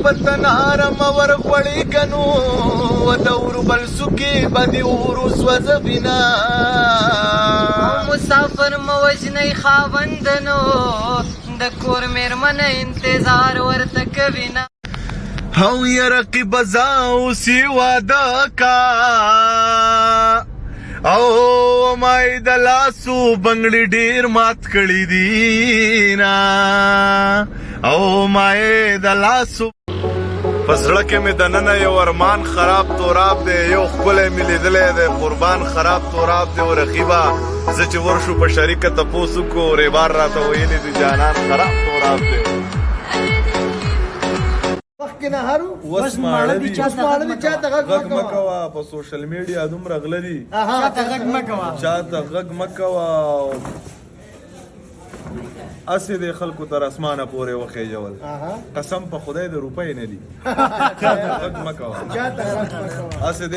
پتنارم ورغوړی کنو ودور بل سکی بدی ورس وزبینا مسافر موجنی خاوندنو د کور میرمن انتظار ورته کوینا هو یرقی بزاو سی واده کا او مای د لاسو بنگړي ډیر مات کړی دي نا او مای د لاسو پسړه کې مې د نن یو ارمان خراب توراب دی یو خپل مې لیدلې دی قربان خراب توراب دی او رقیبا زه چې ورشو په شریکه تپوسو کو ریبار راته ویلې دی جانان خراب توراب دی وس ماړه دي چاته غږ مکوا په سوشل میډیا دومره غله دي چاته غږ مکوا اسې د خلکو تر اسمانه پورې وخېجول قسم په خدای د روپۍ نه دي چاته غږ مکوا اسې د